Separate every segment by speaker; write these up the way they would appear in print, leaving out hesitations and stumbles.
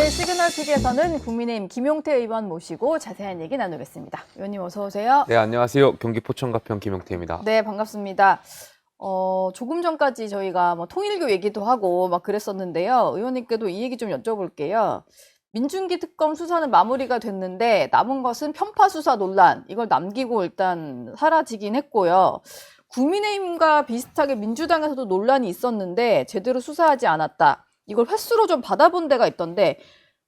Speaker 1: 오늘 시그널픽에서는 국민의힘 김용태 의원 모시고 자세한 얘기 나누겠습니다. 의원님 어서 오세요.
Speaker 2: 네, 안녕하세요. 경기 포천가평 김용태입니다.
Speaker 1: 네, 반갑습니다. 조금 전까지 저희가 뭐 통일교 얘기도 하고 막 그랬었는데요. 의원님께도 이 얘기 좀 여쭤볼게요. 민중기 특검 수사는 마무리가 됐는데 남은 것은 편파 수사 논란, 이걸 남기고 일단 사라지긴 했고요. 국민의힘과 비슷하게 민주당에서도 논란이 있었는데 제대로 수사하지 않았다. 이걸 횟수로 좀 받아본 데가 있던데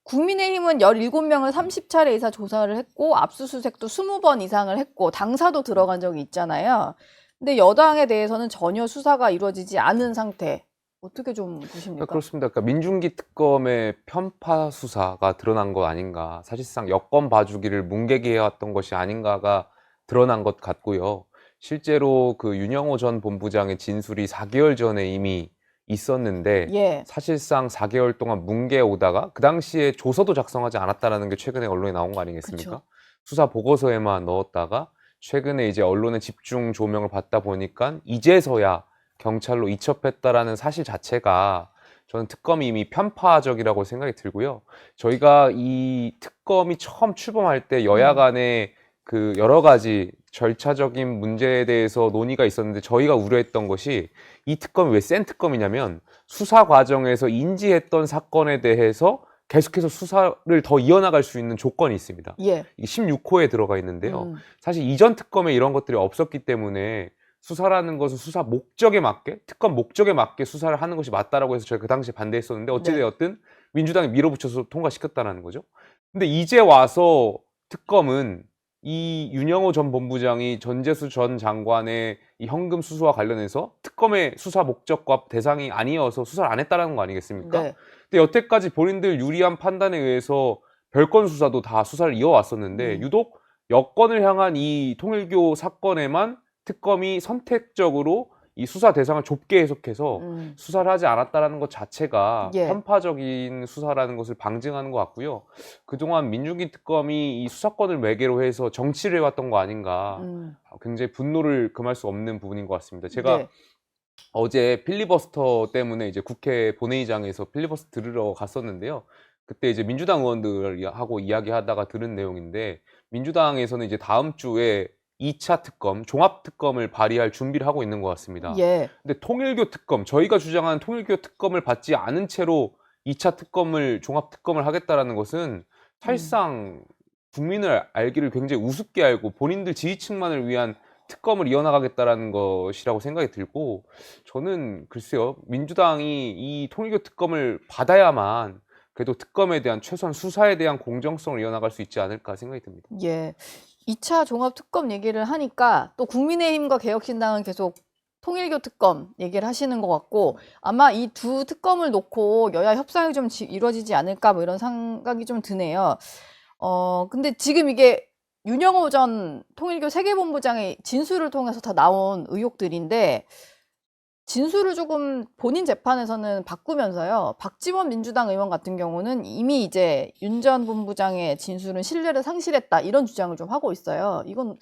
Speaker 1: 국민의힘은 17명을 30차례 이상 조사를 했고 압수수색도 20번 이상을 했고 당사도 들어간 적이 있잖아요. 근데 여당에 대해서는 전혀 수사가 이루어지지 않은 상태. 어떻게 좀 보십니까?
Speaker 2: 그렇습니다. 그러니까 민중기 특검의 편파 수사가 드러난 거 아닌가. 사실상 여권 봐주기를 뭉개게 해왔던 것이 아닌가가 드러난 것 같고요. 실제로 그 윤영호 전 본부장의 진술이 4개월 전에 이미 있었는데
Speaker 1: 예.
Speaker 2: 사실상 4개월 동안 뭉개 오다가 그 당시에 조서도 작성하지 않았다라는 게 최근에 언론에 나온 거 아니겠습니까?
Speaker 1: 그쵸.
Speaker 2: 수사 보고서에만 넣었다가 최근에 이제 언론의 집중 조명을 받다 보니까 이제서야 경찰로 이첩했다라는 사실 자체가 저는 특검이 이미 편파적이라고 생각이 들고요. 저희가 이 특검이 처음 출범할 때 여야 간에 그 여러 가지 절차적인 문제에 대해서 논의가 있었는데 저희가 우려했던 것이 이 특검이 왜 센 특검이냐면 수사 과정에서 인지했던 사건에 대해서 계속해서 수사를 더 이어나갈 수 있는 조건이 있습니다.
Speaker 1: 예.
Speaker 2: 이게 16호에 들어가 있는데요. 사실 이전 특검에 이런 것들이 없었기 때문에 수사라는 것은 수사 목적에 맞게, 특검 목적에 맞게 수사를 하는 것이 맞다라고 해서 저희가 그 당시에 반대했었는데 어찌되었든 민주당이 밀어붙여서 통과시켰다는 거죠. 근데 이제 와서 특검은 이 윤영호 전 본부장이 전재수 전 장관의 이 현금 수수와 관련해서 특검의 수사 목적과 대상이 아니어서 수사를 안 했다는 거 아니겠습니까?
Speaker 1: 네.
Speaker 2: 근데 여태까지 본인들 유리한 판단에 의해서 별건 수사도 다 수사를 이어왔었는데 유독 여권을 향한 이 통일교 사건에만 특검이 선택적으로 이 수사 대상을 좁게 해석해서 수사를 하지 않았다는 것 자체가
Speaker 1: 예.
Speaker 2: 편파적인 수사라는 것을 방증하는 것 같고요. 그동안 민중기 특검이 이 수사권을 매개로 해서 정치를 해왔던 거 아닌가. 굉장히 분노를 금할 수 없는 부분인 것 같습니다. 제가
Speaker 1: 네.
Speaker 2: 어제 필리버스터 때문에 이제 국회 본회의장에서 필리버스터 들으러 갔었는데요. 그때 이제 민주당 의원들하고 이야기하다가 들은 내용인데 민주당에서는 이제 다음 주에 2차 특검, 종합특검을 발의할 준비를 하고 있는 것 같습니다.
Speaker 1: 예.
Speaker 2: 근데 통일교 특검, 저희가 주장하는 통일교 특검을 받지 않은 채로 2차 특검을, 종합특검을 하겠다라는 것은 사실상 국민을 알기를 굉장히 우습게 알고 본인들 지지층만을 위한 특검을 이어나가겠다라는 것이라고 생각이 들고 저는 글쎄요, 민주당이 이 통일교 특검을 받아야만 그래도 특검에 대한 최소한 수사에 대한 공정성을 이어나갈 수 있지 않을까 생각이 듭니다.
Speaker 1: 예. 2차 종합특검 얘기를 하니까 또 국민의힘과 개혁신당은 계속 통일교 특검 얘기를 하시는 것 같고 아마 이 두 특검을 놓고 여야 협상이 좀 이루어지지 않을까 뭐 이런 생각이 좀 드네요. 근데 지금 이게 윤영호 전 통일교 세계본부장의 진술을 통해서 다 나온 의혹들인데 진술을 조금 본인 재판에서는 바꾸면서요. 박지원 민주당 의원 같은 경우는 이미 이제 윤 전 본부장의 진술은 신뢰를 상실했다 이런 주장을 좀 하고 있어요. 이건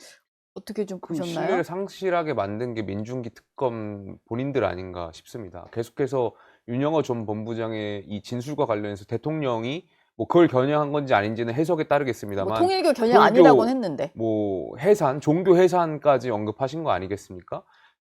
Speaker 1: 어떻게 좀
Speaker 2: 그
Speaker 1: 보셨나요?
Speaker 2: 신뢰를 상실하게 만든 게 민중기 특검 본인들 아닌가 싶습니다. 계속해서 윤영호 전 본부장의 이 진술과 관련해서 대통령이 뭐 그걸 겨냥한 건지 아닌지는 해석에
Speaker 1: 뭐
Speaker 2: 따르겠습니다만
Speaker 1: 통일교 겨냥 아니라고는 했는데.
Speaker 2: 뭐 해산, 종교 해산까지 언급하신 거 아니겠습니까?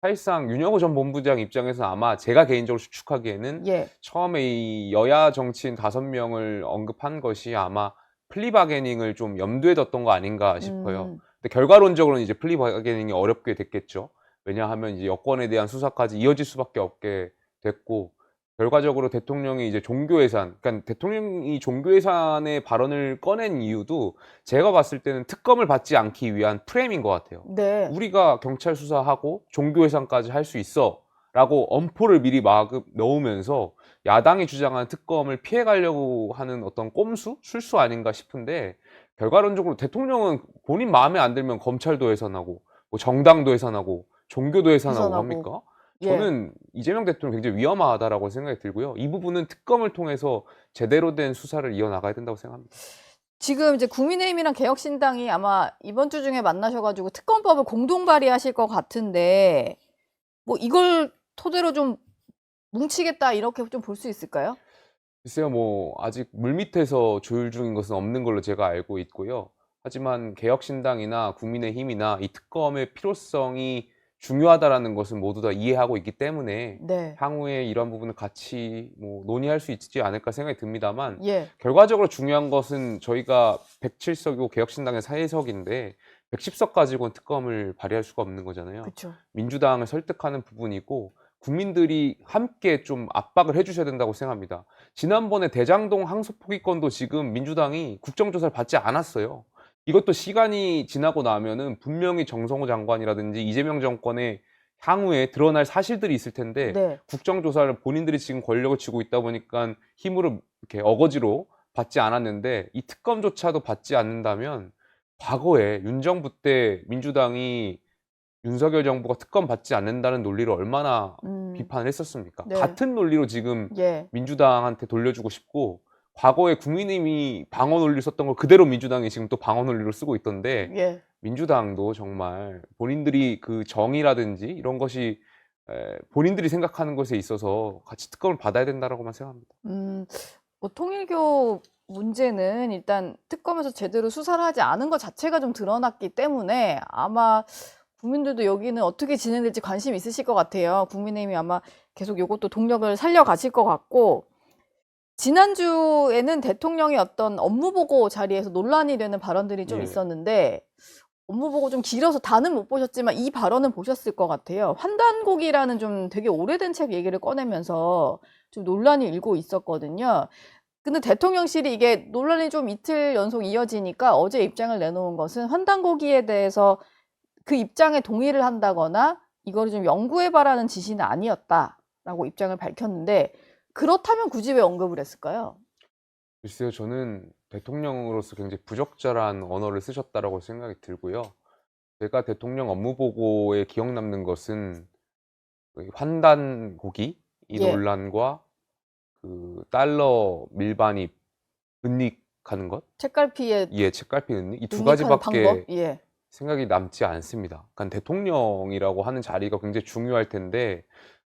Speaker 2: 사실상 윤영호 전 본부장 입장에서 아마 제가 개인적으로 추측하기에는
Speaker 1: 예.
Speaker 2: 처음에 이 여야 정치인 5명을 언급한 것이 아마 플리바게닝을 좀 염두에 뒀던 거 아닌가 싶어요. 근데 결과론적으로는 이제 플리바게닝이 어렵게 됐겠죠. 왜냐하면 이제 여권에 대한 수사까지 이어질 수밖에 없게 됐고 결과적으로 대통령이 이제 종교해산, 그러니까 대통령이 종교해산의 발언을 꺼낸 이유도 제가 봤을 때는 특검을 받지 않기 위한 프레임인 것 같아요.
Speaker 1: 네.
Speaker 2: 우리가 경찰 수사하고 종교해산까지 할 수 있어 라고 엄포를 미리 마구 넣으면서 야당이 주장하는 특검을 피해가려고 하는 어떤 꼼수? 술수 아닌가 싶은데 결과론적으로 대통령은 본인 마음에 안 들면 검찰도 해산하고 뭐 정당도 해산하고 종교도 해산하고 합니까?
Speaker 1: 예.
Speaker 2: 저는 이재명 대통령 굉장히 위험하다라고 생각이 들고요. 이 부분은 특검을 통해서 제대로 된 수사를 이어나가야 된다고 생각합니다.
Speaker 1: 지금 이제 국민의힘이랑 개혁신당이 아마 이번 주 중에 만나셔가지고 특검법을 공동 발의하실 것 같은데 뭐 이걸 토대로 좀 뭉치겠다 이렇게 좀 볼 수 있을까요?
Speaker 2: 글쎄요, 뭐 아직 물밑에서 조율 중인 것은 없는 걸로 제가 알고 있고요. 하지만 개혁신당이나 국민의힘이나 이 특검의 필요성이 중요하다라는 것은 모두 다 이해하고 있기 때문에
Speaker 1: 네.
Speaker 2: 향후에 이런 부분을 같이 뭐 논의할 수 있지 않을까 생각이 듭니다만,
Speaker 1: 예.
Speaker 2: 결과적으로 중요한 것은 저희가 107석이고 개혁신당의 4석인데 110석 가지고는 특검을 발의할 수가 없는 거잖아요.
Speaker 1: 그쵸.
Speaker 2: 민주당을 설득하는 부분이고 국민들이 함께 좀 압박을 해주셔야 된다고 생각합니다. 지난번에 대장동 항소 포기권도 지금 민주당이 국정조사를 받지 않았어요. 이것도 시간이 지나고 나면은 분명히 정성호 장관이라든지 이재명 정권의 향후에 드러날 사실들이 있을 텐데,
Speaker 1: 네.
Speaker 2: 국정조사를 본인들이 지금 권력을 쥐고 있다 보니까 힘으로 이렇게 어거지로 받지 않았는데, 이 특검조차도 받지 않는다면 과거에 윤 정부 때 민주당이 윤석열 정부가 특검 받지 않는다는 논리를 얼마나 비판을 했었습니까?
Speaker 1: 네.
Speaker 2: 같은 논리로 지금
Speaker 1: 예.
Speaker 2: 민주당한테 돌려주고 싶고, 과거에 국민의힘이 방어 논리를 썼던 걸 그대로 민주당이 지금 또 방어 논리로 쓰고 있던데,
Speaker 1: 예.
Speaker 2: 민주당도 정말 본인들이 그 정의라든지 이런 것이 본인들이 생각하는 것에 있어서 같이 특검을 받아야 된다라고만 생각합니다.
Speaker 1: 뭐 통일교 문제는 일단 특검에서 제대로 수사를 하지 않은 것 자체가 좀 드러났기 때문에 아마 국민들도 여기는 어떻게 진행될지 관심 있으실 것 같아요. 국민의힘이 아마 계속 이것도 동력을 살려가실 것 같고, 지난주에는 대통령이 어떤 업무보고 자리에서 논란이 되는 발언들이 좀
Speaker 2: 예.
Speaker 1: 있었는데, 업무보고 좀 길어서 다는 못 보셨지만 이 발언은 보셨을 것 같아요. 환단곡이라는 좀 되게 오래된 책 얘기를 꺼내면서 좀 논란이 일고 있었거든요. 근데 대통령실이 이게 논란이 좀 이틀 연속 이어지니까 어제 입장을 내놓은 것은 환단고기에 대해서 그 입장에 동의를 한다거나 이거를 좀 연구해봐라는 지시는 아니었다라고 입장을 밝혔는데, 그렇다면 굳이 왜 언급을 했을까요?
Speaker 2: 글쎄요, 저는 대통령으로서 굉장히 부적절한 언어를 쓰셨다라고 생각이 들고요. 제가 대통령 업무 보고에 기억 남는 것은 그 환단 고기 이
Speaker 1: 예,
Speaker 2: 논란과 그 달러 밀반입 은닉하는 것,
Speaker 1: 책갈피에
Speaker 2: 예, 책갈피 은닉, 이 두
Speaker 1: 은닉하는 방법?
Speaker 2: 가지밖에
Speaker 1: 예,
Speaker 2: 생각이 남지 않습니다. 그러니까 대통령이라고 하는 자리가 굉장히 중요할 텐데,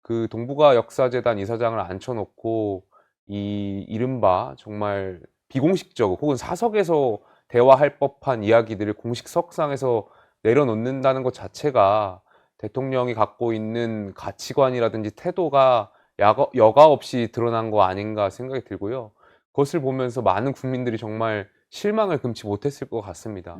Speaker 2: 그 동북아 역사재단 이사장을 앉혀놓고 이 이른바 정말 비공식적 혹은 사석에서 대화할 법한 이야기들을 공식 석상에서 내려놓는다는 것 자체가 대통령이 갖고 있는 가치관이라든지 태도가 여과 없이 드러난 거 아닌가 생각이 들고요. 그것을 보면서 많은 국민들이 정말 실망을 금치 못했을 것 같습니다.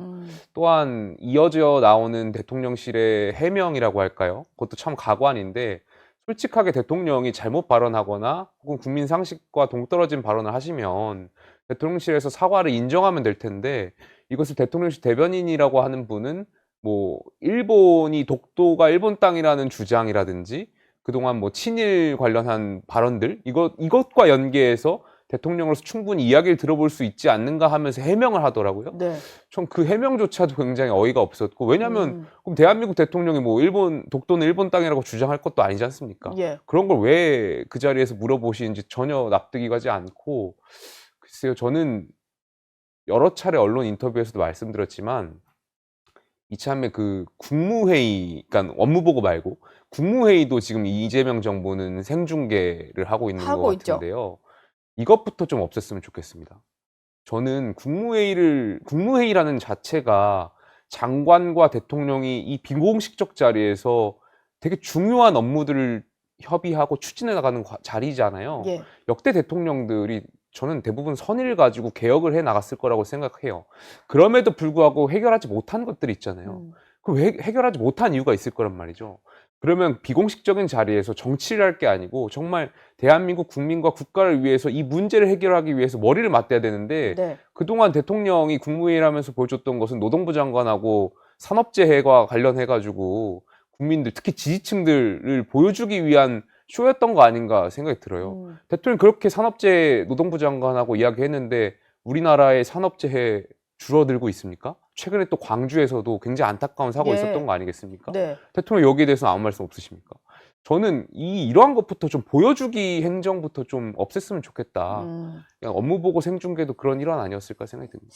Speaker 2: 또한 이어져 나오는 대통령실의 해명이라고 할까요? 그것도 참 가관인데, 솔직하게 대통령이 잘못 발언하거나 혹은 국민 상식과 동떨어진 발언을 하시면 대통령실에서 사과를 인정하면 될 텐데, 이것을 대통령실 대변인이라고 하는 분은 뭐 일본이 독도가 일본 땅이라는 주장이라든지 그동안 뭐 친일 관련한 발언들, 이것과 연계해서 대통령으로서 충분히 이야기를 들어볼 수 있지 않는가 하면서 해명을 하더라고요.
Speaker 1: 네.
Speaker 2: 전 그 해명조차도 굉장히 어이가 없었고, 왜냐하면 그럼 대한민국 대통령이 뭐 독도는 일본 땅이라고 주장할 것도 아니지 않습니까?
Speaker 1: 예,
Speaker 2: 그런 걸 왜 그 자리에서 물어보시는지 전혀 납득이 가지 않고, 글쎄요, 저는 여러 차례 언론 인터뷰에서도 말씀드렸지만 이참에 그 국무회의, 그러니까 업무보고 말고 국무회의도 지금 이재명 정부는 생중계를 하고 있는 것
Speaker 1: 하고 있죠.
Speaker 2: 같은데요. 이것부터 좀 없앴으면 좋겠습니다. 저는 국무회의라는 자체가 장관과 대통령이 이 비공식적 자리에서 되게 중요한 업무들을 협의하고 추진해 나가는 자리잖아요.
Speaker 1: 예,
Speaker 2: 역대 대통령들이 저는 대부분 선의를 가지고 개혁을 해 나갔을 거라고 생각해요. 그럼에도 불구하고 해결하지 못한 것들이 있잖아요. 그 해결하지 못한 이유가 있을 거란 말이죠. 그러면 비공식적인 자리에서 정치를 할 게 아니고 정말 대한민국 국민과 국가를 위해서 이 문제를 해결하기 위해서 머리를 맞대야 되는데,
Speaker 1: 네,
Speaker 2: 그동안 대통령이 국무회의를 하면서 보여줬던 것은 노동부 장관하고 산업재해와 관련해가지고 국민들, 특히 지지층들을 보여주기 위한 쇼였던 거 아닌가 생각이 들어요. 대통령이 그렇게 산업재해 노동부 장관하고 이야기했는데 우리나라의 산업재해 줄어들고 있습니까? 최근에 또 광주에서도 굉장히 안타까운 사고
Speaker 1: 예,
Speaker 2: 있었던 거 아니겠습니까?
Speaker 1: 네.
Speaker 2: 대통령 여기에 대해서는 아무 말씀 없으십니까? 저는 이러한 것부터 좀 보여주기 행정부터 좀 없앴으면 좋겠다. 그냥 업무 보고 생중계도 그런 일환 아니었을까 생각이 듭니다.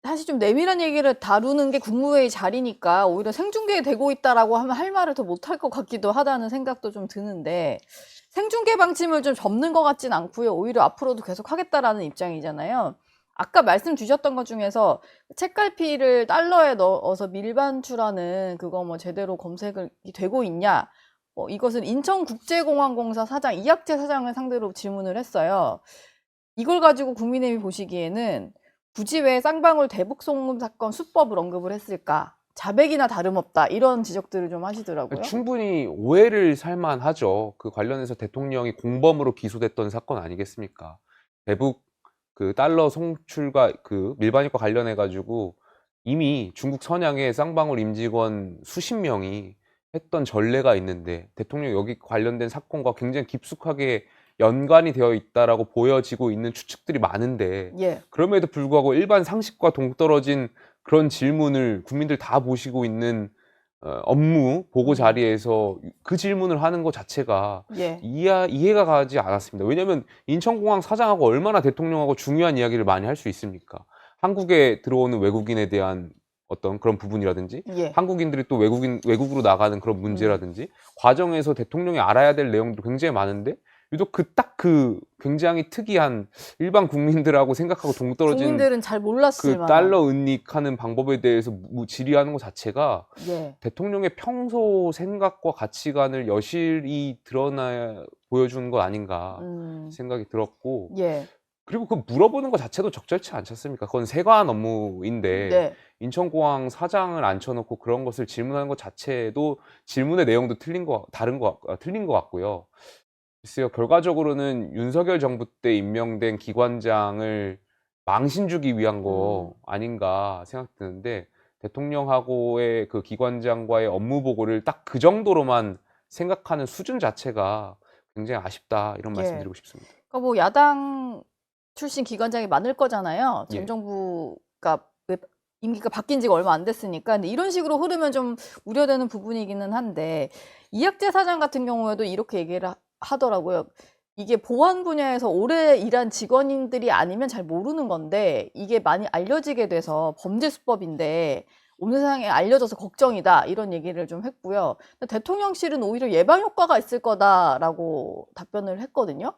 Speaker 1: 사실 좀 내밀한 얘기를 다루는 게 국무회의 자리니까 오히려 생중계되고 있다라고 하면 할 말을 더 못할 것 같기도 하다는 생각도 좀 드는데, 생중계 방침을 좀 접는 것 같진 않고요. 오히려 앞으로도 계속 하겠다라는 입장이잖아요. 아까 말씀 주셨던 것 중에서 책갈피를 달러에 넣어서 밀반출하는 그거 뭐 제대로 검색이 되고 있냐? 이것은 인천국제공항공사 사장 이학재 사장을 상대로 질문을 했어요. 이걸 가지고 국민의힘이 보시기에는 굳이 왜 쌍방울 대북송금 사건 수법을 언급을 했을까? 자백이나 다름없다 이런 지적들을 좀 하시더라고요.
Speaker 2: 충분히 오해를 살만하죠. 그 관련해서 대통령이 공범으로 기소됐던 사건 아니겠습니까? 대북 그 달러 송출과 그 밀반입과 관련해 가지고 이미 중국 선양에 쌍방울 임직원 수십 명이 했던 전례가 있는데 대통령 여기 관련된 사건과 굉장히 깊숙하게 연관이 되어 있다라고 보여지고 있는 추측들이 많은데
Speaker 1: 예.
Speaker 2: 그럼에도 불구하고 일반 상식과 동떨어진 그런 질문을 국민들 다 보시고 있는 업무 보고 자리에서 그 질문을 하는 것 자체가
Speaker 1: 예.
Speaker 2: 이해가 가지 않았습니다. 왜냐하면 인천공항 사장하고 얼마나 대통령하고 중요한 이야기를 많이 할 수 있습니까? 한국에 들어오는 외국인에 대한 어떤 그런 부분이라든지
Speaker 1: 예.
Speaker 2: 한국인들이 또 외국으로 나가는 그런 문제라든지 과정에서 대통령이 알아야 될 내용도 굉장히 많은데 유독 그 굉장히 특이한 일반 국민들하고 생각하고 동떨어진
Speaker 1: 국민들은 잘 몰랐을
Speaker 2: 그
Speaker 1: 만한.
Speaker 2: 달러 은닉하는 방법에 대해서 질의하는 것 자체가
Speaker 1: 예.
Speaker 2: 대통령의 평소 생각과 가치관을 여실히 보여주는 것 아닌가 생각이 들었고
Speaker 1: 예.
Speaker 2: 그리고 그 물어보는 것 자체도 적절치 않지 않습니까? 그건 세관 업무인데
Speaker 1: 네.
Speaker 2: 인천공항 사장을 앉혀놓고 그런 것을 질문하는 것 자체도 질문의 내용도 틀린 것 같고요. 글쎄요, 결과적으로는 윤석열 정부 때 임명된 기관장을 망신 주기 위한 거 아닌가 생각드는데 대통령하고의 그 기관장과의 업무 보고를 딱 그 정도로만 생각하는 수준 자체가 굉장히 아쉽다 이런 말씀
Speaker 1: 예.
Speaker 2: 드리고 싶습니다.
Speaker 1: 그러니까 뭐 야당 출신 기관장이 많을 거잖아요. 전
Speaker 2: 예.
Speaker 1: 정부가 임기가 바뀐 지가 얼마 안 됐으니까. 근데 이런 식으로 흐르면 좀 우려되는 부분이기는 한데 이학재 사장 같은 경우에도 이렇게 얘기를 하더라고요. 이게 보안 분야에서 오래 일한 직원인들이 아니면 잘 모르는 건데 이게 많이 알려지게 돼서 범죄 수법인데 온 세상에 알려져서 걱정이다 이런 얘기를 좀 했고요. 근데 대통령실은 오히려 예방 효과가 있을 거다라고 답변을 했거든요.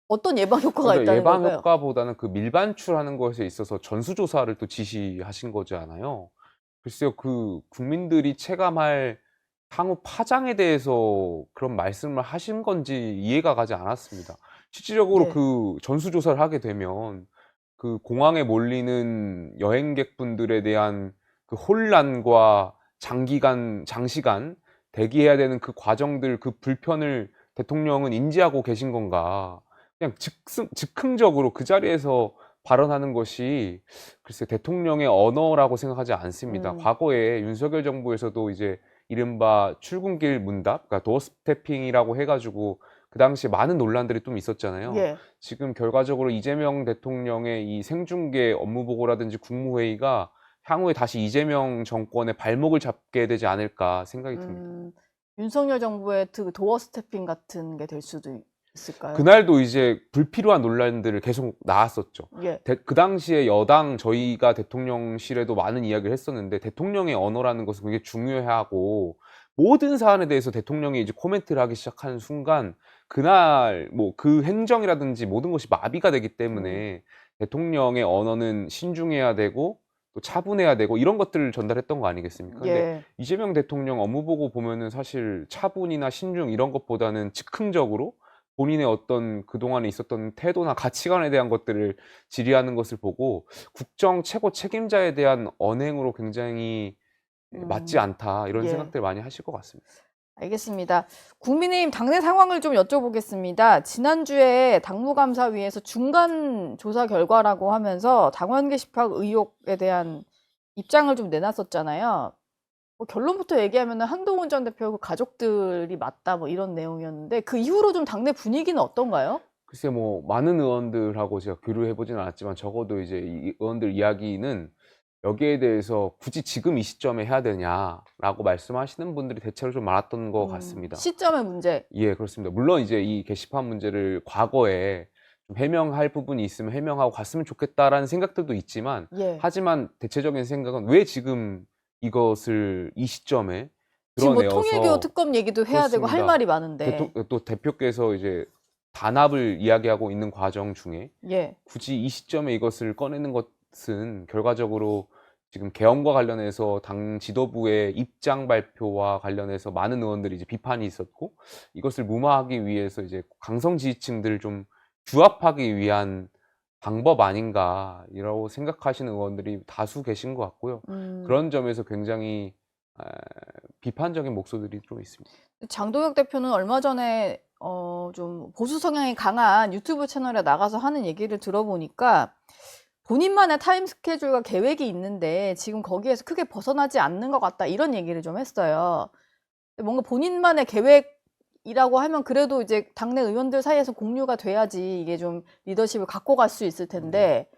Speaker 1: 어떤 예방 효과가
Speaker 2: 그러니까
Speaker 1: 있다는
Speaker 2: 예방
Speaker 1: 걸까요?
Speaker 2: 효과보다는 그 밀반출하는 것에 있어서 전수조사를 또 지시하신 거잖아요. 글쎄요, 그 국민들이 체감할 향후 파장에 대해서 그런 말씀을 하신 건지 이해가 가지 않았습니다. 실질적으로
Speaker 1: 네.
Speaker 2: 그 전수조사를 하게 되면 그 공항에 몰리는 여행객분들에 대한 그 혼란과 장시간 대기해야 되는 그 과정들, 그 불편을 대통령은 인지하고 계신 건가? 그냥 즉흥적으로 그 자리에서 발언하는 것이 글쎄 대통령의 언어라고 생각하지 않습니다. 과거에 윤석열 정부에서도 이제 이른바 출근길 문답, 그러니까 도어스태핑이라고 해가지고 그 당시에 많은 논란들이 좀 있었잖아요.
Speaker 1: 예.
Speaker 2: 지금 결과적으로 이재명 대통령의 이 생중계 업무 보고라든지 국무회의가 향후에 다시 이재명 정권의 발목을 잡게 되지 않을까 생각이 듭니다.
Speaker 1: 윤석열 정부의 도어 스태핑 같은 게 될 수도 있을까요?
Speaker 2: 그날도 이제 불필요한 논란들을 계속 나왔었죠.
Speaker 1: 예.
Speaker 2: 그 당시에 저희가 대통령실에도 많은 이야기를 했었는데 대통령의 언어라는 것은 굉장히 중요하고 모든 사안에 대해서 대통령이 이제 코멘트를 하기 시작하는 순간 그날 뭐 그 행정이라든지 모든 것이 마비가 되기 때문에 대통령의 언어는 신중해야 되고 또 차분해야 되고 이런 것들을 전달했던 거 아니겠습니까? 근데
Speaker 1: 예.
Speaker 2: 이재명 대통령 업무 보고 보면은 사실 차분이나 신중 이런 것보다는 즉흥적으로 본인의 어떤 그동안에 있었던 태도나 가치관에 대한 것들을 질의하는 것을 보고 국정 최고 책임자에 대한 언행으로 굉장히 맞지 않다 이런
Speaker 1: 예.
Speaker 2: 생각들 많이 하실 것 같습니다.
Speaker 1: 알겠습니다. 국민의힘 당내 상황을 좀 여쭤보겠습니다. 지난주에 당무감사위에서 중간 조사 결과라고 하면서 당원 게시판 의혹에 대한 입장을 좀 내놨었잖아요. 뭐 결론부터 얘기하면 한동훈 전 대표 그 가족들이 맞다 뭐 이런 내용이었는데 그 이후로 좀 당내 분위기는 어떤가요?
Speaker 2: 글쎄 뭐 많은 의원들하고 제가 교류해 보진 않았지만 적어도 이제 이 의원들 이야기는 여기에 대해서 굳이 지금 이 시점에 해야 되냐라고 말씀하시는 분들이 대체로 좀 많았던 것 같습니다.
Speaker 1: 시점의 문제.
Speaker 2: 예, 그렇습니다. 물론 이제 이 게시판 문제를 과거에 좀 해명할 부분이 있으면 해명하고 갔으면 좋겠다라는 생각들도 있지만
Speaker 1: 예.
Speaker 2: 하지만 대체적인 생각은 왜 지금 이것을 이 시점에
Speaker 1: 지금 뭐
Speaker 2: 드러내어서
Speaker 1: 통일교 특검 얘기도 해야 되고 할
Speaker 2: 그렇습니다.
Speaker 1: 말이 많은데.
Speaker 2: 또 대표께서 이제 단합을 이야기하고 있는 과정 중에
Speaker 1: 예.
Speaker 2: 굳이 이 시점에 이것을 꺼내는 것은 결과적으로 지금 계엄과 관련해서 당 지도부의 입장 발표와 관련해서 많은 의원들이 이제 비판이 있었고, 이것을 무마하기 위해서 이제 강성 지지층들을 좀 규합하기 위한 방법 아닌가라고 생각하시는 의원들이 다수 계신 것 같고요. 그런 점에서 굉장히 비판적인 목소리들이 좀 있습니다.
Speaker 1: 장동혁 대표는 얼마 전에 좀 보수 성향이 강한 유튜브 채널에 나가서 하는 얘기를 들어보니까 본인만의 타임 스케줄과 계획이 있는데 지금 거기에서 크게 벗어나지 않는 것 같다, 이런 얘기를 좀 했어요. 뭔가 본인만의 계획이라고 하면 그래도 이제 당내 의원들 사이에서 공유가 돼야지 이게 좀 리더십을 갖고 갈 수 있을 텐데,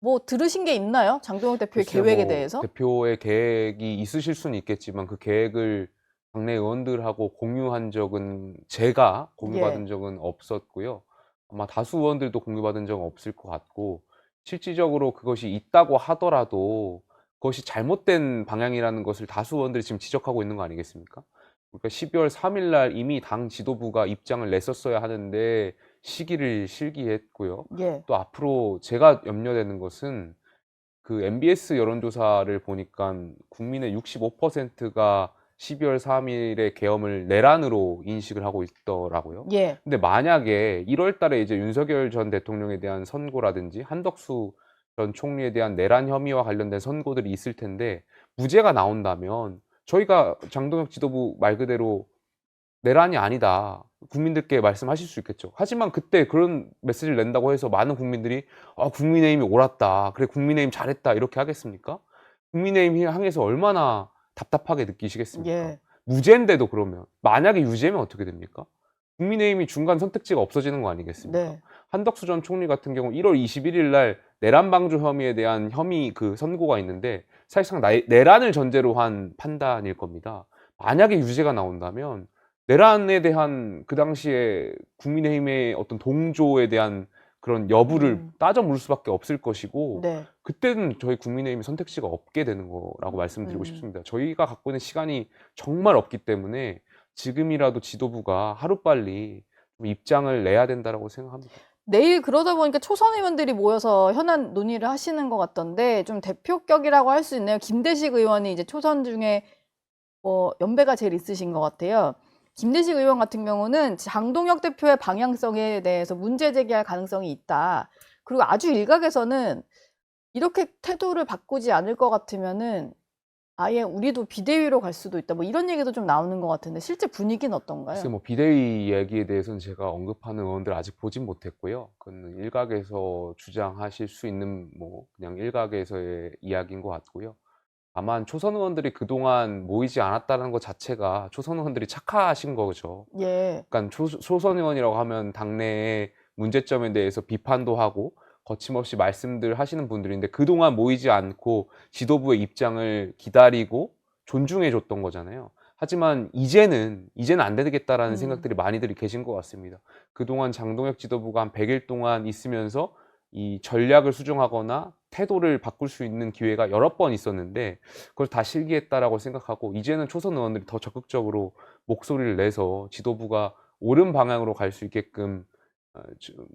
Speaker 1: 뭐 들으신 게 있나요? 장동혁 대표의
Speaker 2: 글쎄요,
Speaker 1: 계획에
Speaker 2: 뭐
Speaker 1: 대해서?
Speaker 2: 대표의 계획이 있으실 수는 있겠지만 그 계획을 당내 의원들하고 공유한 적은, 제가 공유받은
Speaker 1: 예.
Speaker 2: 적은 없었고요. 아마 다수 의원들도 공유받은 적은 없을 것 같고, 실질적으로 그것이 있다고 하더라도 그것이 잘못된 방향이라는 것을 다수 의원들이 지금 지적하고 있는 거 아니겠습니까? 그러니까 12월 3일 날 이미 당 지도부가 입장을 냈었어야 하는데 시기를 실기했고요.
Speaker 1: 예.
Speaker 2: 또 앞으로 제가 염려되는 것은 그 MBS 여론조사를 보니까 국민의 65%가 12월 3일에 계엄을 내란으로 인식을 하고 있더라고요.
Speaker 1: 예.
Speaker 2: 근데 만약에 1월 달에 이제 윤석열 전 대통령에 대한 선고라든지 한덕수 전 총리에 대한 내란 혐의와 관련된 선고들이 있을 텐데 무죄가 나온다면 저희가 장동혁 지도부 말 그대로 내란이 아니다, 국민들께 말씀하실 수 있겠죠. 하지만 그때 그런 메시지를 낸다고 해서 많은 국민들이 국민의힘이 옳았다, 그래 국민의힘 잘했다, 이렇게 하겠습니까? 국민의힘 향해서 얼마나 답답하게 느끼시겠습니까?
Speaker 1: 예.
Speaker 2: 무죄인데도. 그러면 만약에 유죄면 어떻게 됩니까? 국민의힘이 중간 선택지가 없어지는 거 아니겠습니까?
Speaker 1: 네.
Speaker 2: 한덕수 전 총리 같은 경우 1월 21일 날 내란 방조 혐의에 대한 혐의 그 선고가 있는데 사실상 내란을 전제로 한 판단일 겁니다. 만약에 유죄가 나온다면 내란에 대한 그 당시에 국민의힘의 어떤 동조에 대한 그런 여부를 따져 물을 수밖에 없을 것이고,
Speaker 1: 네.
Speaker 2: 그때는 저희 국민의힘이 선택지가 없게 되는 거라고 말씀드리고
Speaker 1: 음.
Speaker 2: 싶습니다. 저희가 갖고 있는 시간이 정말 없기 때문에 지금이라도 지도부가 하루빨리 좀 입장을 내야 된다라고 생각합니다.
Speaker 1: 내일 그러다 보니까 초선 의원들이 모여서 현안 논의를 하시는 것 같던데, 좀 대표격이라고 할 수 있나요? 김대식 의원이 이제 초선 중에 연배가 제일 있으신 것 같아요. 김대식 의원 같은 경우는 장동혁 대표의 방향성에 대해서 문제 제기할 가능성이 있다. 그리고 아주 일각에서는 이렇게 태도를 바꾸지 않을 것 같으면은 아예 우리도 비대위로 갈 수도 있다, 뭐 이런 얘기도 좀 나오는 것 같은데, 실제 분위기는
Speaker 2: 글쎄
Speaker 1: 어떤가요?
Speaker 2: 뭐 비대위 얘기에 대해서는 제가 언급하는 의원들 아직 보진 못했고요. 그건 일각에서 주장하실 수 있는 뭐 그냥 일각에서의 이야기인 것 같고요. 다만 초선 의원들이 그동안 모이지 않았다는 것 자체가 초선 의원들이 착하신 거죠.
Speaker 1: 예.
Speaker 2: 그러니까 초선 의원이라고 하면 당내의 문제점에 대해서 비판도 하고 거침없이 말씀들 하시는 분들인데 그동안 모이지 않고 지도부의 입장을 기다리고 존중해 줬던 거잖아요. 하지만 이제는 안 되겠다라는 생각들이 많이들 계신 것 같습니다. 그동안 장동혁 지도부가 한 100일 동안 있으면서 이 전략을 수정하거나 태도를 바꿀 수 있는 기회가 여러 번 있었는데 그걸 다 실기했다라고 생각하고, 이제는 초선 의원들이 더 적극적으로 목소리를 내서 지도부가 옳은 방향으로 갈 수 있게끔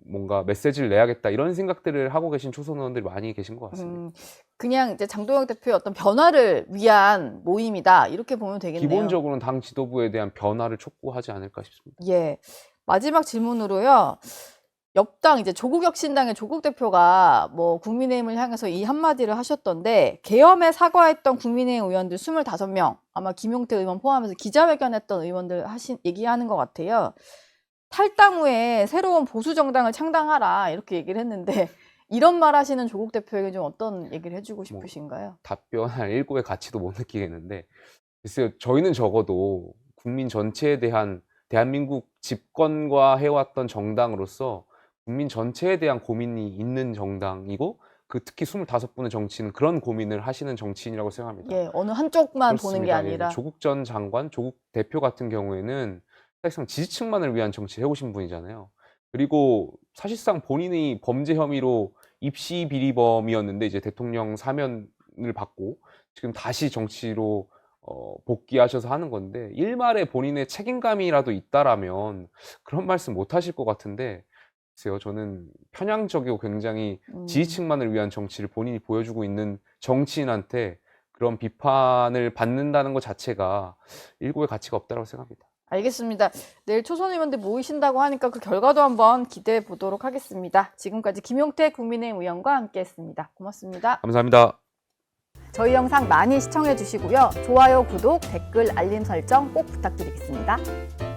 Speaker 2: 뭔가 메시지를 내야겠다, 이런 생각들을 하고 계신 초선 의원들이 많이 계신 것 같습니다.
Speaker 1: 그냥 이제 장동혁 대표의 어떤 변화를 위한 모임이다, 이렇게 보면 되겠네요.
Speaker 2: 기본적으로는 당 지도부에 대한 변화를 촉구하지 않을까 싶습니다.
Speaker 1: 예. 마지막 질문으로요. 여당 이제 조국혁신당의 조국 대표가 뭐 국민의힘을 향해서 이 한마디를 하셨던데, 계엄에 사과했던 국민의힘 의원들 25명, 아마 김용태 의원 포함해서 기자회견했던 의원들 얘기하는 것 같아요. 탈당 후에 새로운 보수 정당을 창당하라, 이렇게 얘기를 했는데, 이런 말 하시는 조국 대표에게 좀 어떤 얘기를 해주고 싶으신가요?
Speaker 2: 답변할 일고의 가치도 못 느끼겠는데, 글쎄요, 저희는 적어도 국민 전체에 대한, 대한민국 집권과 해왔던 정당으로서 국민 전체에 대한 고민이 있는 정당이고, 그 특히 25분의 정치인은 그런 고민을 하시는 정치인이라고 생각합니다.
Speaker 1: 예, 어느 한쪽만 보는 게
Speaker 2: 그렇습니다. 예,
Speaker 1: 아니라.
Speaker 2: 조국 전 장관, 조국 대표 같은 경우에는 사실상 지지층만을 위한 정치를 해오신 분이잖아요. 그리고 사실상 본인이 범죄 혐의로 입시 비리범이었는데 이제 대통령 사면을 받고 지금 다시 정치로 복귀하셔서 하는 건데 일말에 본인의 책임감이라도 있다라면 그런 말씀 못 하실 것 같은데 글쎄요, 저는 편향적이고 굉장히 지지층만을 위한 정치를 본인이 보여주고 있는 정치인한테 그런 비판을 받는다는 것 자체가 일고의 가치가 없다고 생각합니다.
Speaker 1: 알겠습니다. 내일 초선 의원들 모이신다고 하니까 그 결과도 한번 기대해 보도록 하겠습니다. 지금까지 김용태 국민의힘 의원과 함께했습니다. 고맙습니다.
Speaker 2: 감사합니다.
Speaker 1: 저희 영상 많이 시청해 주시고요. 좋아요, 구독, 댓글, 알림 설정 꼭 부탁드리겠습니다.